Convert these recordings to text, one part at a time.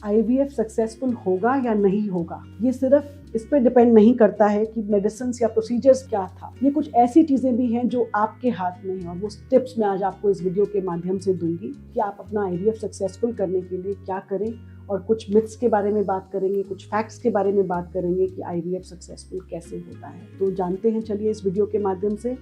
IVF successful होगा या नहीं होगा, ये सिर्फ इस पर डिपेंड नहीं करता है कि मेडिसिन या प्रोसीजर्स क्या था। ये कुछ ऐसी चीज़ें भी हैं जो आपके हाथ में हैं और वो टिप्स मैं आज आपको इस वीडियो के माध्यम से दूंगी कि आप अपना आईवीएफ सक्सेसफुल करने के लिए क्या करें, और कुछ मिथ्स के बारे में बात करेंगे, कुछ फैक्ट्स के बारे में बात करेंगे कि आईवीएफ सक्सेसफुल कैसे होता है। तो जानते हैं, चलिए इस वीडियो के माध्यम से।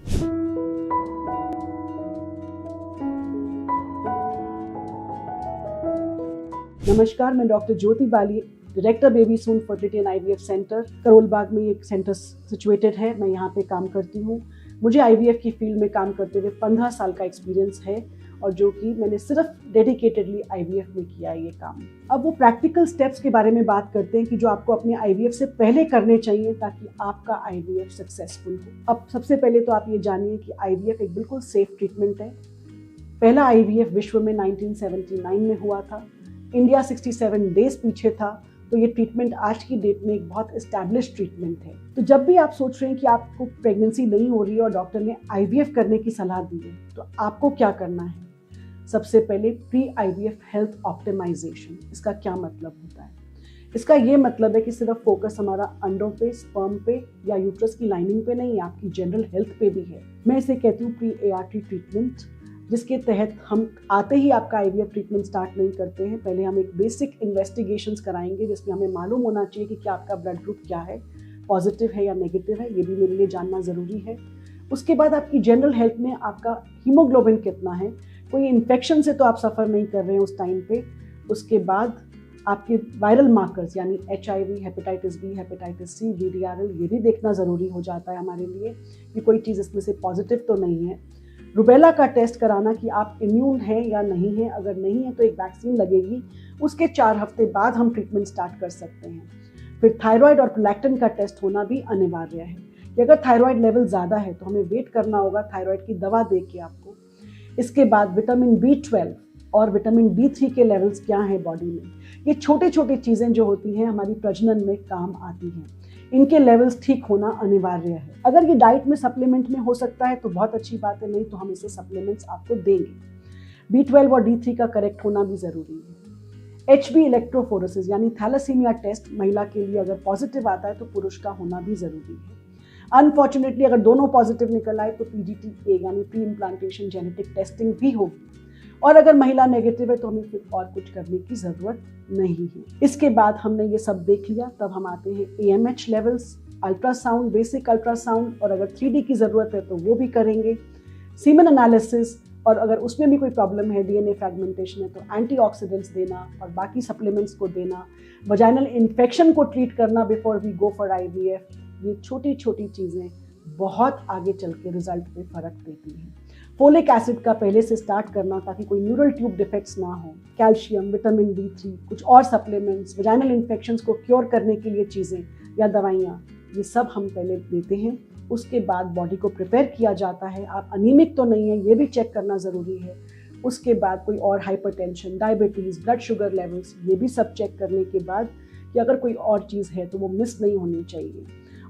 नमस्कार, मैं doctor Jyoti Bali, director baby soon fertility and IVF centre, Karol Bagh में एक सेंटर सिचुएटेड है। मैं यहाँ पे काम करती हूँ। मुझे आईवीएफ की फील्ड में काम करते हुए 15 साल का एक्सपीरियंस है और जो कि मैंने सिर्फ डेडिकेटेडली आईवीएफ में किया है ये काम। अब वो प्रैक्टिकल स्टेप्स के बारे में बात करते हैं कि जो आपको अपने आईवीएफ से पहले करने चाहिए ताकि आपका आईवीएफ सक्सेसफुल हो। अब सबसे पहले तो आप ये जानिए कि आईवीएफ एक बिल्कुल सेफ ट्रीटमेंट है। पहला आईवीएफ विश्व में 1979 में हुआ था। इंडिया 67 डेज पीछे था, तो ये ट्रीटमेंट आज की डेट में एक बहुत एस्टैब्लिश ट्रीटमेंट है। तो जब भी आप सोच रहे हैं कि आपको प्रेगनेंसी नहीं हो रही है और डॉक्टर ने आईवीएफ करने की सलाह दी है, तो आपको क्या करना है? सबसे पहले प्री आईवीएफ हेल्थ ऑप्टिमाइजेशन। इसका क्या मतलब होता है? इसका ये मतलब है कि सिर्फ फोकस हमारा अंडों पे, स्पर्म पे या यूट्रस की लाइनिंग पे नहीं है, आपकी जनरल हेल्थ पे भी है। मैं इसे कहती हूँ प्री एआरटी ट्रीटमेंट, जिसके तहत हम आते ही आपका आईवीएफ ट्रीटमेंट स्टार्ट नहीं करते हैं। पहले हम एक बेसिक इन्वेस्टिगेशंस कराएंगे जिसमें हमें मालूम होना चाहिए कि क्या आपका ब्लड ग्रुप क्या है, पॉजिटिव है या नेगेटिव है, ये भी मेरे लिए जानना ज़रूरी है। उसके बाद आपकी जनरल हेल्थ में आपका हीमोग्लोबिन कितना है, कोई इन्फेक्शन से तो आप सफ़र नहीं कर रहे हैं उस टाइम पे। उसके बाद आपके वायरल मार्कर्स यानी HIV, hepatitis B, hepatitis C, VDRL, ये भी देखना ज़रूरी हो जाता है हमारे लिए कि कोई चीज़ इसमें से पॉजिटिव तो नहीं है। रुबेला का टेस्ट कराना कि आप इम्यून हैं या नहीं हैं। अगर नहीं है तो एक वैक्सीन लगेगी, उसके 4 हफ्ते बाद हम ट्रीटमेंट स्टार्ट कर सकते हैं। फिर थायराइड और प्रोलैक्टिन का टेस्ट होना भी अनिवार्य है कि अगर थायराइड लेवल ज़्यादा है तो हमें वेट करना होगा थायराइड की दवा दे के आपको। इसके बाद विटामिन B12 और विटामिन D3 के लेवल्स क्या हैं बॉडी में। ये छोटी छोटी चीज़ें जो होती हैं हमारी प्रजनन में काम आती हैं, इनके लेवल्स ठीक होना अनिवार्य है। अगर ये डाइट में सप्लीमेंट में हो सकता है तो बहुत अच्छी बात है, नहीं तो हम इसे सप्लीमेंट्स आपको देंगे। B12 और D3 का करेक्ट होना भी ज़रूरी है। HB इलेक्ट्रोफोरेसिस यानी थैलेसीमिया टेस्ट महिला के लिए अगर पॉजिटिव आता है तो पुरुष का होना भी ज़रूरी है। अनफॉर्चुनेटली अगर दोनों पॉजिटिव निकल आए तो PGT-A यानी प्री इम्प्लांटेशन जेनेटिक टेस्टिंग भी होगी, और अगर महिला नेगेटिव है तो हमें फिर और कुछ करने की ज़रूरत नहीं है। इसके बाद हमने ये सब देख लिया, तब हम आते हैं AMH levels, ultrasound, basic ultrasound, और अगर 3D की ज़रूरत है तो वो भी करेंगे। सीमेन एनालिसिस, और अगर उसमें भी कोई प्रॉब्लम है, DNA फ्रैगमेंटेशन है, तो एंटीऑक्सीडेंट्स देना और बाकी सप्लीमेंट्स को देना, वजाइनल इन्फेक्शन को ट्रीट करना before we go for IVF। ये छोटी छोटी चीज़ें बहुत आगे चल के रिजल्ट पे फ़र्क देती हैं। फोलिक एसिड का पहले से स्टार्ट करना ताकि कोई न्यूरल ट्यूब डिफेक्ट्स ना हो, कैल्शियम, विटामिन D3, कुछ और सप्लीमेंट्स, वजाइनल इन्फेक्शंस को क्योर करने के लिए चीज़ें या दवाइयाँ, ये सब हम पहले देते हैं। उसके बाद बॉडी को प्रिपेयर किया जाता है, आप अनीमिक तो नहीं है ये भी चेक करना ज़रूरी है। उसके बाद कोई और hypertension, diabetes, blood sugar levels, ये भी सब चेक करने के बाद कि अगर कोई और चीज़ है तो वो मिस नहीं होनी चाहिए।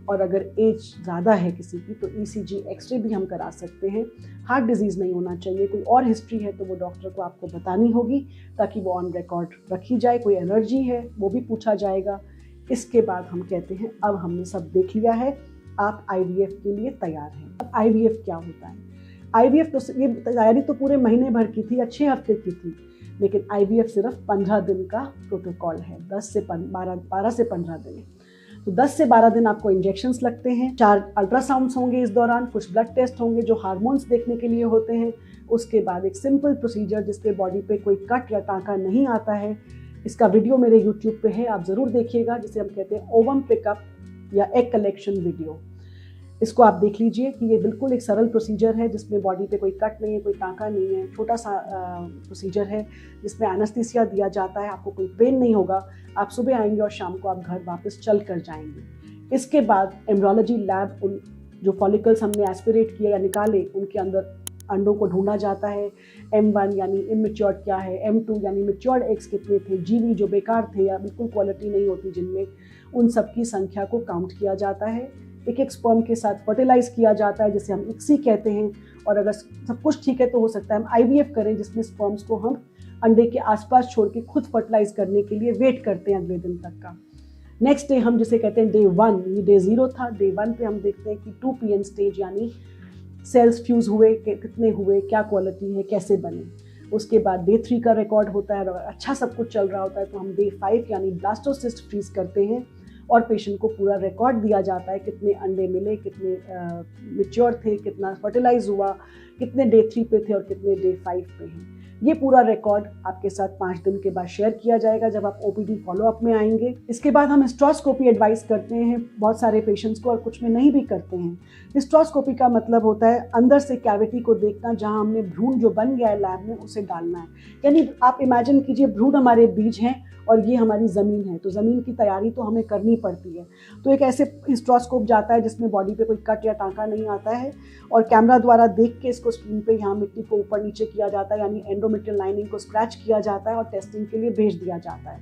और अगर एज ज़्यादा है किसी की तो ECG, एक्सरे भी हम करा सकते हैं। हार्ट डिजीज़ नहीं होना चाहिए। कोई और हिस्ट्री है तो वो डॉक्टर को आपको बतानी होगी ताकि वो ऑन रिकॉर्ड रखी जाए। कोई एलर्जी है वो भी पूछा जाएगा। इसके बाद हम कहते हैं अब हमने सब देख लिया है, आप IVF के लिए तैयार हैं। अब IVF क्या होता है? IVF तो ये तैयारी तो पूरे महीने भर की थी या 6 हफ्ते की थी, लेकिन IVF सिर्फ 15 दिन का प्रोटोकॉल है। 12 से 15 दिन। तो 10 से 12 दिन आपको इंजेक्शंस लगते हैं, 4 अल्ट्रासाउंड्स होंगे इस दौरान, कुछ ब्लड टेस्ट होंगे जो हार्मोन्स देखने के लिए होते हैं। उसके बाद एक सिंपल प्रोसीजर जिसपे बॉडी पे कोई कट या टाँका नहीं आता है, इसका वीडियो मेरे YouTube पे है, आप ज़रूर देखिएगा, जिसे हम कहते हैं ओवम पिकअप या एग कलेक्शन वीडियो। इसको आप देख लीजिए कि ये बिल्कुल एक सरल प्रोसीजर है जिसमें बॉडी पे कोई कट नहीं है, कोई टाँका नहीं है। छोटा सा प्रोसीजर है जिसमें एनेस्थीसिया दिया जाता है, आपको कोई पेन नहीं होगा। आप सुबह आएंगे और शाम को आप घर वापस चल कर जाएंगे। इसके बाद एम्ब्रियोलॉजी लैब, उन जो फॉलिकल्स हमने एस्पिरेट किए या निकाले उनके अंदर अंडों को ढूंढा जाता है। M1 यानी इमेच्योर्ड क्या है, M2 यानी मैच्योर्ड एग्स कितने थे, GV जो बेकार थे या बिल्कुल क्वालिटी नहीं होती जिनमें, उन सब की संख्या को काउंट किया जाता है। एक एक स्पर्म के साथ फर्टिलाइज किया जाता है जिसे हम ICSI कहते हैं। और अगर सब कुछ ठीक है तो हो सकता है हम IVF करें जिसमें स्पर्म्स को हम अंडे के आसपास छोड़ के खुद फर्टिलाइज करने के लिए वेट करते हैं अगले दिन तक का। नेक्स्ट डे हम जिसे कहते हैं डे 1, ये डे 0 था। डे 1 पे हम देखते हैं कि 2pn स्टेज यानी सेल्स फ्यूज हुए, कितने हुए, क्या क्वालिटी है, कैसे बने। उसके बाद डे 3 का रिकॉर्ड होता है और अच्छा सब कुछ चल रहा होता है तो हम डे 5 यानी ब्लास्टोसिस्ट फ्रीज करते हैं और पेशेंट को पूरा रिकॉर्ड दिया जाता है, कितने अंडे मिले, कितने मैच्योर थे, कितना फर्टिलाइज हुआ, कितने डे 3 पे थे और कितने डे 5 पे हैं। ये पूरा रिकॉर्ड आपके साथ 5 दिन के बाद शेयर किया जाएगा जब आप ओपीडी फॉलोअप में आएंगे। इसके बाद हम हिस्ट्रोस्कोपी एडवाइस करते हैं बहुत सारे पेशेंट्स को और कुछ में नहीं भी करते हैं। हिस्ट्रोस्कोपी का मतलब होता है अंदर से कैविटी को देखना, जहां हमने भ्रूण जो बन गया है लैब में उसे डालना है। यानी आप इमेजिन कीजिए भ्रूण हमारे बीज हैं और ये हमारी ज़मीन है, तो ज़मीन की तैयारी तो हमें करनी पड़ती है। तो एक ऐसे हिस्ट्रोस्कोप जाता है जिसमें बॉडी पे कोई कट या टाँका नहीं आता है और कैमरा द्वारा देख के इसको स्क्रीन पे यहाँ मिट्टी को ऊपर नीचे किया जाता है, यानी एंडोमेट्रियल लाइनिंग को स्क्रैच किया जाता है और टेस्टिंग के लिए भेज दिया जाता है।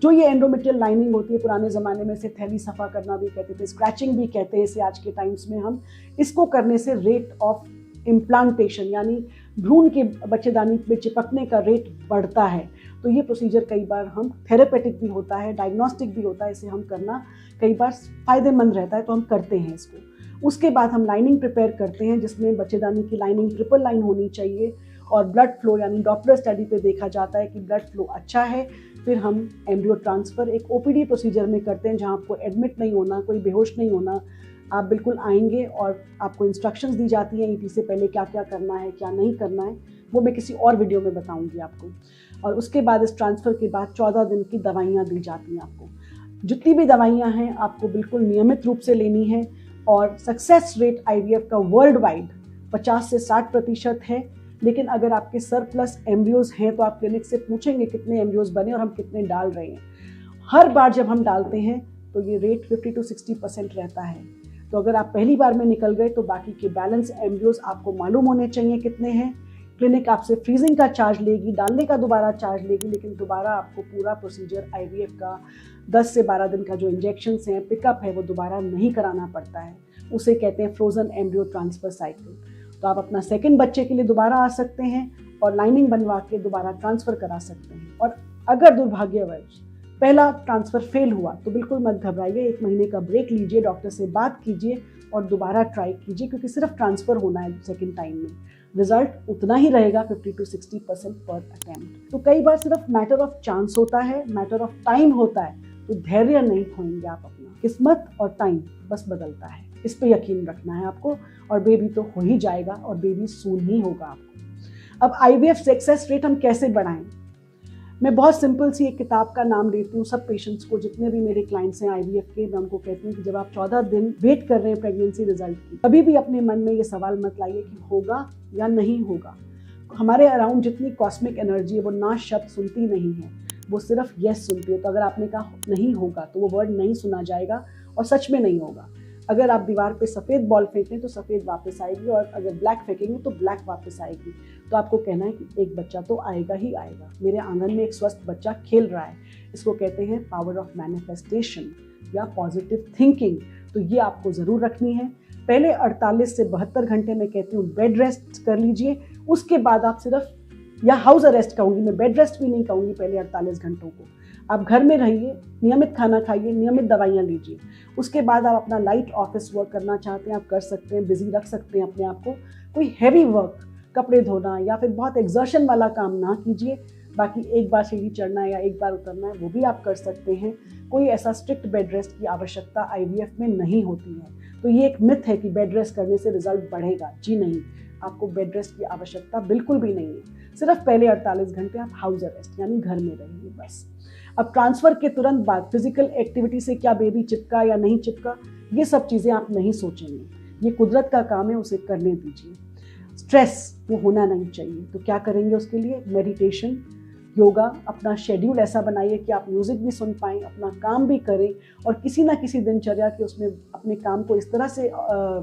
जो ये एंडोमेट्रियल लाइनिंग होती है, पुराने ज़माने में इसे थैली सफ़ा करना भी कहते थे, स्क्रैचिंग भी कहते हैं इसे आज के टाइम्स में हम। इसको करने से रेट ऑफ इम्प्लांटेशन यानी भ्रूण के बच्चेदानी में चिपकने का रेट बढ़ता है। तो ये प्रोसीजर कई बार हम थेरेपेटिक भी होता है, डायग्नोस्टिक भी होता है, इसे हम करना कई बार फ़ायदेमंद रहता है तो हम करते हैं इसको। उसके बाद हम लाइनिंग प्रिपेयर करते हैं जिसमें बच्चेदानी की लाइनिंग ट्रिपल लाइन होनी चाहिए और ब्लड फ्लो यानी डॉपलर स्टडी पे देखा जाता है कि ब्लड फ्लो अच्छा है। फिर हम एम्ब्रियो ट्रांसफ़र एक ओपीडी प्रोसीजर में करते हैं जहाँ आपको एडमिट नहीं होना, कोई बेहोश नहीं होना। आप बिल्कुल आएंगे और आपको इंस्ट्रक्शंस दी जाती हैं ईटी से पहले क्या क्या करना है, क्या नहीं करना है, वो मैं किसी और वीडियो में बताऊंगी आपको। और उसके बाद इस ट्रांसफ़र के बाद 14 दिन की दवाइयाँ दी जाती हैं आपको। जितनी भी दवाइयाँ हैं आपको बिल्कुल नियमित रूप से लेनी है और सक्सेस रेट आईवीएफ का वर्ल्ड वाइड 50 से 60% है। लेकिन अगर आपके सरप्लस एम्ब्रियोज हैं तो आप क्लिनिक से पूछेंगे कितने एम्ब्रियोज बने और हम कितने डाल रहे हैं। हर बार जब हम डालते हैं तो ये रेट 50 to 60% रहता है। तो अगर आप पहली बार में निकल गए तो बाकी के बैलेंस एम्ब्रियोज आपको मालूम होने चाहिए कितने हैं। क्लिनिक आपसे फ्रीजिंग का चार्ज लेगी, डालने का दोबारा चार्ज लेगी, लेकिन दोबारा आपको पूरा प्रोसीजर आईवीएफ का 10 से 12 दिन का जो इंजेक्शंस हैं, पिकअप है, वो दोबारा नहीं कराना पड़ता है। उसे कहते हैं फ्रोजन एम्ब्रियो ट्रांसफ़र साइकिल। तो आप अपना सेकंड बच्चे के लिए दोबारा आ सकते हैं और लाइनिंग बनवा के दोबारा ट्रांसफ़र करा सकते हैं। और अगर दुर्भाग्यवश पहला ट्रांसफ़र फेल हुआ तो बिल्कुल मत घबराइए, 1 महीने का ब्रेक लीजिए, डॉक्टर से बात कीजिए और दोबारा ट्राई कीजिए, क्योंकि सिर्फ ट्रांसफ़र होना है सेकेंड टाइम में। रिजल्ट उतना ही रहेगा 50 to 60% पर अटैम्प्ट। तो कई बार सिर्फ मैटर ऑफ चांस होता है, मैटर ऑफ टाइम होता है। तो धैर्य नहीं खोएंगे आप अपना, किस्मत और टाइम बस बदलता है, इस पे यकीन रखना है आपको। और बेबी तो हो ही जाएगा और बेबी सून ही होगा आपको। अब आईवीएफ सक्सेस रेट हम कैसे बढ़ाएं? मैं बहुत सिंपल सी एक किताब का नाम लेती हूँ सब पेशेंट्स को, जितने भी मेरे क्लाइंट्स हैं आईवीएफ के, मैं उनको कहती हूँ कि जब आप 14 दिन वेट कर रहे हैं प्रेगनेंसी रिजल्ट की, कभी भी अपने मन में ये सवाल मत लाइए कि होगा या नहीं होगा। हमारे अराउंड जितनी कॉस्मिक एनर्जी है वो ना शब्द सुनती नहीं है, वो सिर्फ यस सुनती है। तो अगर आपने कहा नहीं होगा तो वो वर्ड नहीं सुना जाएगा और सच में नहीं होगा। अगर आप दीवार पे सफ़ेद बॉल फेंकें तो सफ़ेद वापस आएगी और अगर ब्लैक फेंकेंगे तो ब्लैक वापस आएगी। तो आपको कहना है कि एक बच्चा तो आएगा ही आएगा। मेरे आंगन में एक स्वस्थ बच्चा खेल रहा है, इसको कहते हैं पावर ऑफ मैनिफेस्टेशन या पॉजिटिव थिंकिंग। तो ये आपको ज़रूर रखनी है। पहले 48 से 72 घंटे में कहती हूँ बेड रेस्ट कर लीजिए। उसके बाद आप सिर्फ, या हाउस अरेस्ट कहूँगी मैं, बेड रेस्ट भी नहीं कहूँगी पहले 48 घंटों को। आप घर में रहिए, नियमित खाना खाइए, नियमित दवाइयाँ लीजिए। उसके बाद आप अपना लाइट ऑफिस वर्क करना चाहते हैं आप कर सकते हैं, बिजी रख सकते हैं अपने आप को। कोई हैवी वर्क, कपड़े धोना या फिर बहुत एग्जर्शन वाला काम ना कीजिए। बाकी एक बार सीढ़ी चढ़ना है या एक बार उतरना है वो भी आप कर सकते हैं। कोई ऐसा स्ट्रिक्ट बेड रेस्ट की आवश्यकता आईवीएफ में नहीं होती है। तो ये एक मिथ है कि बेड रेस्ट करने से रिजल्ट बढ़ेगा। जी नहीं, आपको बेड रेस्ट की आवश्यकता बिल्कुल भी नहीं है। सिर्फ पहले 48 घंटे आप हाउस अरेस्ट यानी घर में रहिए बस। अब ट्रांसफ़र के तुरंत बाद फिजिकल एक्टिविटी से क्या बेबी चिपका या नहीं चिपका, ये सब चीज़ें आप नहीं सोचेंगे। ये कुदरत का काम है, उसे करने दीजिए। स्ट्रेस वो होना नहीं चाहिए। तो क्या करेंगे उसके लिए? मेडिटेशन, योगा। अपना शेड्यूल ऐसा बनाइए कि आप म्यूज़िक भी सुन पाएँ, अपना काम भी करें और किसी ना किसी दिनचर्या के उसमें अपने काम को इस तरह से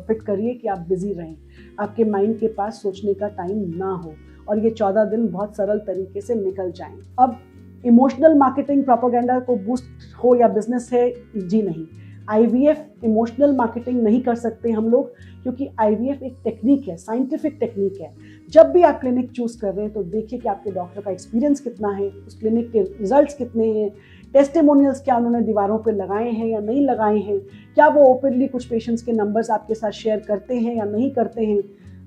फिट करिए कि आप बिज़ी रहें, आपके माइंड के पास सोचने का टाइम ना हो और ये 14 दिन बहुत सरल तरीके से निकल जाएं। अब इमोशनल मार्केटिंग प्रोपेगेंडा को बूस्ट हो या बिजनेस है, जी नहीं। आईवीएफ इमोशनल मार्केटिंग नहीं कर सकते हम लोग, क्योंकि आईवीएफ एक टेक्निक है, साइंटिफिक टेक्निक है, जब भी आप क्लिनिक चूज कर रहे हैं तो देखिए कि आपके डॉक्टर का एक्सपीरियंस कितना है, उस क्लिनिक के रिजल्ट्स कितने हैं, टेस्टिमोनियल्स क्या उन्होंने दीवारों पर लगाए हैं या नहीं लगाए हैं, क्या वो ओपनली कुछ पेशेंट्स के नंबर्स आपके साथ शेयर करते हैं या नहीं करते हैं।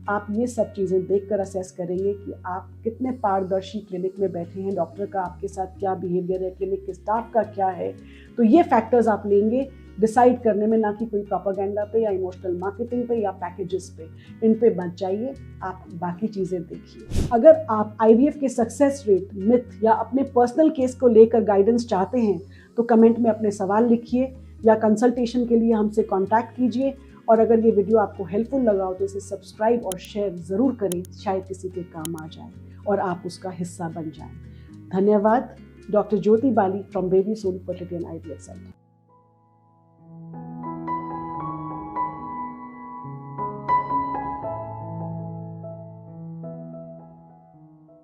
आप ये सब चीज़ें देखकर असेस करेंगे कि आप कितने पारदर्शी क्लिनिक में बैठे हैं, डॉक्टर का आपके साथ क्या बिहेवियर है, क्लिनिक के स्टाफ का क्या है। तो ये फैक्टर्स आप लेंगे डिसाइड करने में, ना कि कोई प्रोपेगेंडा पे या इमोशनल मार्केटिंग पे या पैकेजेस पे। इन पे मत जाइए, आप बाकी चीज़ें देखिए। अगर आप IVF के सक्सेस रेट, मिथ या अपने पर्सनल केस को लेकर गाइडेंस चाहते हैं तो कमेंट में अपने सवाल लिखिए या कंसल्टेशन के लिए हमसे कॉन्टैक्ट कीजिए। और अगर ये वीडियो आपको हेल्पफुल लगा हो तो इसे सब्सक्राइब और शेयर ज़रूर करें, शायद किसी के काम आ जाए और आप उसका हिस्सा बन जाएं। धन्यवाद। Doctor Jyoti Bali from baby soon fertility and IVF centre.